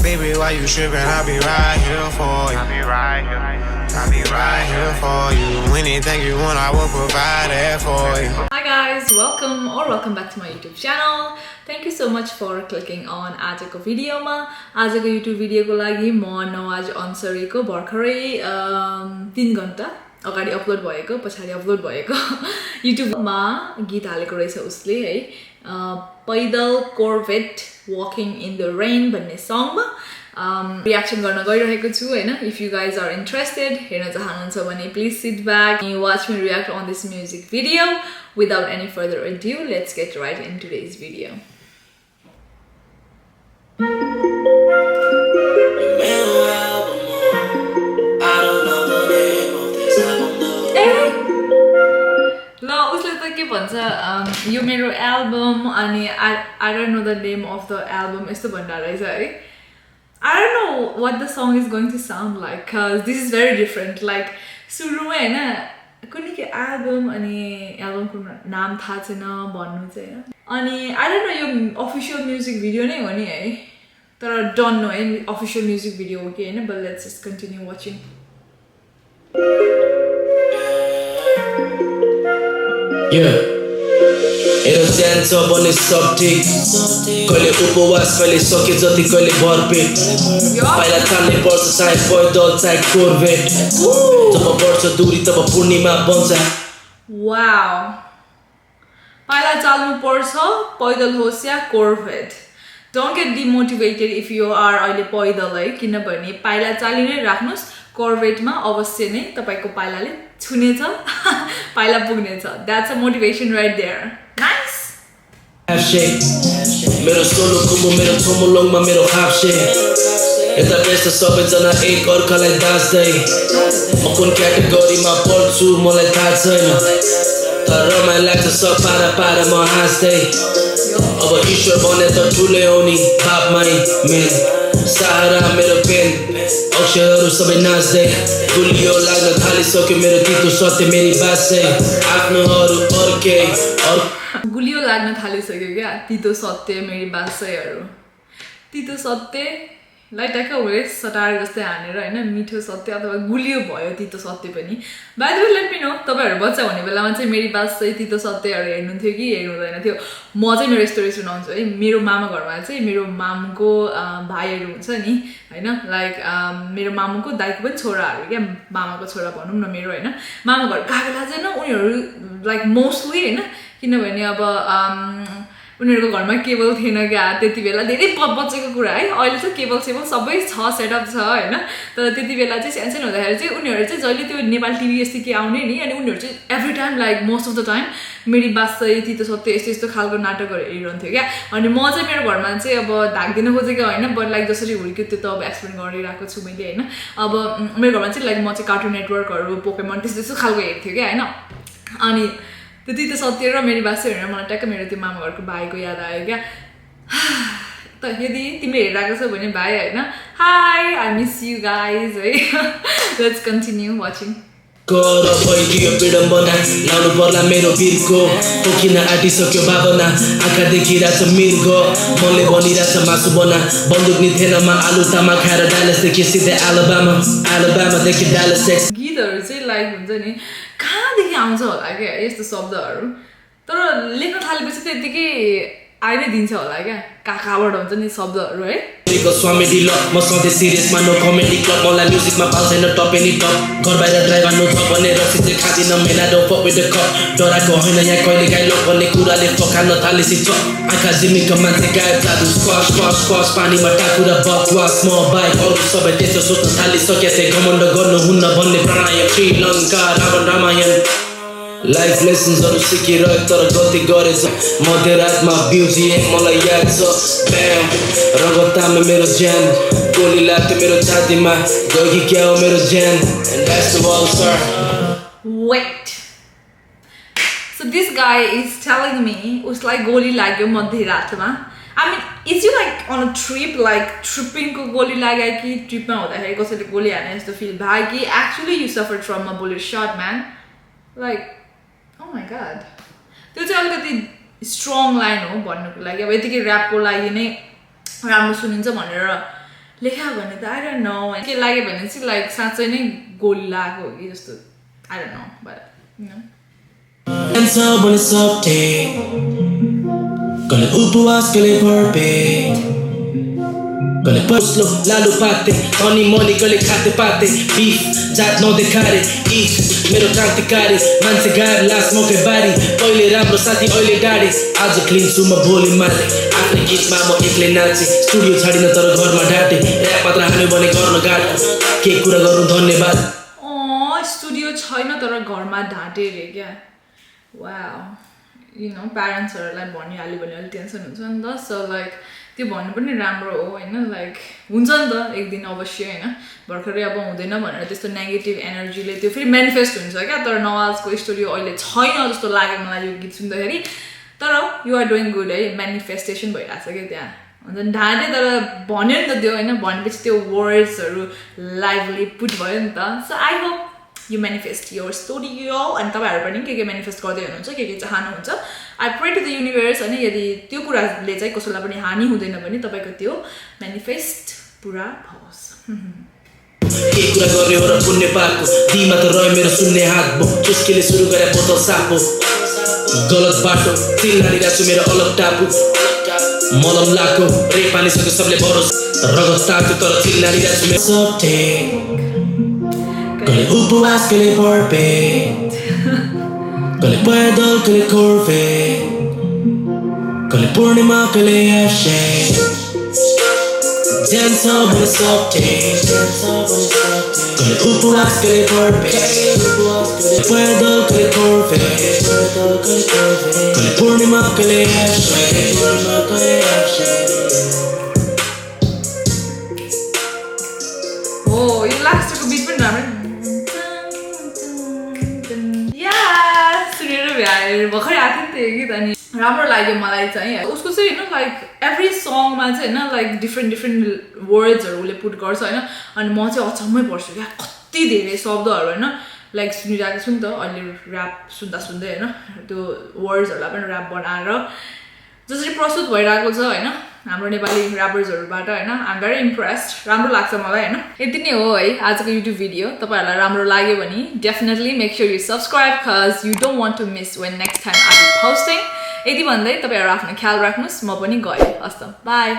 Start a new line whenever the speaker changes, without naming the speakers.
baby, why you tripping? I'll be right here for you. I'll be right here for you. Anything you want, I will provide it for you.
Hi guys, welcome back to my YouTube channel. Thank you so much for clicking on आजको भिडियोमा. आजको YouTube भिडियोको लागि म नवाज अन्सरीको भर्खरै 3 घण्टा अगाडि upload भएको पछाडी अपलोड भएको युट्युबमा गीत हालेको रहेछ उसले है पैदल कोर्भेट वॉकिङ इन द रेन भन्ने सङमा रियाक्सन गर्न गइरहेको छु हैन. If you guys are interested हेर्न चाहनुहुन्छ भने please sit back and watch me react on this music video. Without any further ado, let's get right into today's video. ल उसले त के भन्छ यो मेरो एल्बम अनि I don't know the name of the album यस्तो भन्न रहेछ है. I don't know what the song is going to sound like cause this is very different. Like सुरुमा हैन कुनै के एल्बम अनि एल्बमको नाम थाहा छैन भन्नु चाहिँ अनि I don't know यो अफिसियल म्युजिक भिडियो नै हो नि है तर डोन्ट नो है अफिसियल म्युजिक भिडियो हो कि हैन. But let's just continue watching.
मेरो जान्छ बने सब ठिक कहिले उपवास कहिले सके जति कहिले भरपेट पहिला चाल्ने पर्छ चाहे पैदल चाहे कोर्भेट जब बढ्छ दूरी तब पूर्णिमा बन्छ.
वाउ पहिला चाल्नु पर्छ पैदल होस् या Corvette. Don't get demotivated if you are अहिले पैदल है किनभने पाइला चालि नै राख्नुस्. कोर्भेटमा अवश्य नै तपाईको पाइलाले छुनेछ पाइला पुग्नेछ. That's a motivation right there. Nice.
मेरो सोलो कुम्बो मेरो छोमुलोङमा मेरो हाफ सेक यता बेस्ट सबैजना एक अर्कालाई दास्दै म कुन क्याटेगोरीमा पढ्छु मलाई थाहा छैन तर रमाइलो लाग्छ सब पारा म हाँस्दै अब ईश्वर बने त ठुलै हो नि बापमै मेन सहारा मेरो पेन अक्षरहरू सबै नाच्दै गुलियो लाग्न थालिसक्यो मेरो तितो सत्य मेरी बासै आफ्नोहरू अर्कै
गुलियो लाग्न थालिसक्यो क्या तितो सत्य मेरी बासैहरू. तितो सत्य लाइटाका हुँदै सटार जस्तै हानेर हैन मिठो सत्य अथवा गुलियो भयो तितो सत्य पनि. By the way let me know तपाईहरु बच्चा हुने बेलामा चाहिँ मेरी बासै तितो सत्यहरू हेर्नुहुन्थ्यो कि हेर्नुहुँदैन थियो. म चाहिँ मेरो स्टोरी सुनाउँछु है. मेरो मामा घरमा चाहिँ मेरो मामुको भाइहरू हुन्छ नि हैन लाइक मेरो मामुको दाइको पनि छोराहरू क्या मामाको छोरा भनौँ न मेरो हैन मामा घर गएको बेला चाहिँ न उनीहरू लाइक मोस्टली हैन किनभने अब उनीहरूको घरमा केबल थिएन क्या त्यति बेला धेरै बच्चाको कुरा है. अहिले चाहिँ केबल सेबल सबै छ सेटअप छ हैन तर त्यति बेला चाहिँ सानो हुँदाखेरि चाहिँ उनीहरू चाहिँ जहिले त्यो नेपाल टिभी यस्तो के आउने नि अनि उनीहरू चाहिँ every time like most of the time मेरी बासै तितो सत्य यस्तो यस्तो खालको नाटकहरू हेरिरहन्थ्यो क्या. अनि म चाहिँ मेरो घरमा चाहिँ अब ढाक्दिन खोजेको होइन बट लाइक जसरी हुर्क्यो त्यो त अब एक्सप्लेन गरिरहेको छु मैले होइन. अब मेरो घरमा चाहिँ लाइक म चाहिँ कार्टुन नेटवर्कहरू पोकेमन त्यस्तो त्यस्तो खालको हेर्थ्यो क्या होइन. अनि त्यो तितो सत्य र मेरी बासै हेरेर मलाई ट्याक्क मेरो त्यो मामा घरको भाइको याद आयो क्या. त यदि तिमीले हेरिरहेको छौ भने भाइ होइन hi I miss you guys है. Let's continue watching.
कर भइदियो विडम्बना लाउनु पर्ला मेरो वीरको पोखिन आँटिसक्यो भावना आँखा देखिरहेछ मृग मनले भनिरहेछ मासु बना बन्दुक नि थिएनमा आलु तामा खाएर डालसदेखि सिधै आलबामादेखि डालस.
गीतहरू चाहिँ लाइक हुन्छ नि कहाँदेखि आउँछ होला क्या यस्तो शब्दहरू तर लेख्न थालेपछि त यतिकै आइ नै दिन्छ होला क्या कहाँबाट हुन्छ नि शब्दहरू है.
स्वामी ढिलो म सधैँ सिरियसमा नो कमेडी क्लब मलाई म्युजिकमा पाउँदैन टप एनी टप घर बाहिर ड्राइभर नो छ भने रक्सी चाहिँ खाँदिन मेला डो पपे द कप डराएको होइन यहाँ कहिले गाइलो भन्ने कुराले पखाल्न थालेपछि छ आँखा जिमिक मान्छे गायब जादु स्क्वास पानीमा टाकुरा बकवास म बाइक अरू सबै त्यसो सोच्न थालिसके चाहिँ घमण्ड गर्नुहुन्न भन्ने प्राणायाम श्रीलङ्का रावण रामायण लाइफ लेसन्सहरू सिकिरहेको तर गल्ती गरेछ मध्यरातमा बिउजिए मलाई याद छ ब्याम रगतमा मेरो ज्यान गोली लाग्थ्यो मेरो छातीमा गयो कि क्या हो मेरो ज्यान and that's the world sir.
Wait. So this guy is telling me उसलाई गोली लाग्यो मध्यरातमा. I mean, is you like on a trip like tripping को गोली लाग्यो कि ट्रिपमा हुँदाखेरि कसैले गोली हाने जस्तो फिल भयो कि actually you suffered from a bullet shot man. Like oh my god. त्यो चाहिँ अलिकति स्ट्रङ लाइन हो भन्नुको लागि अब यतिकै र्यापको लागि नै राम्रो सुनिन्छ भनेर लेखा भने त I don't know के लाग्यो भने चाहिँ like साँच्चै नै गोली लागेको हो कि जस्तो I don't know but you know
Answer when it's update. Kale upuas kale perfect. Kale poslo lalu pate. Honey money kale khate pate. Beef jat no dekhare. Eat mero tanti kare. Manse gaib last moke bari. Oile ramro sati oile dadi. Aaj clean suma boli male. Afne git ma mo ekle nache. Studio chhadina tara gharma dhate. Rap matra hane bane garna gato. Ke kura garnu dhanyabad.
Studio छैन तर घरमा ढाँटे रे क्या wow you know प्यारेन्ट्सहरूलाई भनिहाल्यो भने अलिक tension हुन्छ नि त सो लाइक त्यो भन्नु पनि राम्रो हो होइन लाइक हुन्छ नि त एक दिन अवश्य होइन भर्खरै अब हुँदैन भनेर त्यस्तो नेगेटिभ एनर्जीले त्यो फेरि मेनिफेस्ट हुन्छ क्या तर नवाजको स्टोरी अहिले छैन जस्तो लाग्यो मलाई यो गीत सुन्दाखेरि तर यु आर डुइङ गुड है मेनिफेस्टेसन भइरहेको छ क्या त्यहाँ हुन्छ ढाँटे तर भन्यो नि त त्यो होइन भनेपछि त्यो वर्ड्सहरू लाइभली पुट भयो नि त so I hope you manifest your studio and तपाईहरु पनि के manifest गर्दै हुनुहुन्छ के चाहनुहुन्छ I pray to the universe अनि यदि त्यो कुराले चाहिँ कसैलाई पनि हानि हुँदैन भने तपाईको त्यो manifest पुरा होस्
के कुरा गर्ने हो र पुण्य पापको दिमा त रह्यो मेरो सुन्ने हात बो चुस्कीले सुरु गरे बोतल सापो गलत बाटो चिल्लानी राछु मेरो अलग टापु मलम लाको रे पानी सके सबले भरोसा रगत तातो तर चिल्लानी राछु मेरो सब Kale upuas kale perfect. Kale paidal kale corvette. Kale purnima kale afshake. Dance on the subject. Kale upuas kale perfect. Kale paidal kale corvette. Kale purnima kale afshake.
Oh, you last took a beat पनि राम्रो भर्खरै आएको थियो त्यो गीत अनि राम्रो लाग्यो मलाई चाहिँ उसको चाहिँ होइन लाइक एभ्री सङमा चाहिँ होइन लाइक डिफ्रेन्ट वर्ड्सहरू उसले पुट गर्छ होइन अनि म चाहिँ अचम्मै पर्छु क्या कति धेरै शब्दहरू होइन लाइक सुनिरहेको छु नि त अहिले ऱ्याप सुन्दा सुन्दै होइन त्यो वर्ड्सहरूलाई पनि ऱ्याप बनाएर जसरी प्रस्तुत भइरहेको छ होइन हाम्रो नेपाली ऱ्यापर्सहरूबाट होइन आइ एम भेरी इम्प्रेस्ड राम्रो लाग्छ मलाई होइन यति नै हो है आजको युट्युब भिडियो तपाईहरुलाई राम्रो लाग्यो भने definitely make sure you subscribe cuz you don't want to miss when next time I will posting यति भन्दै तपाईहरु आफ्नो ख्याल राख्नुस् म पनि गए हस्त बाइ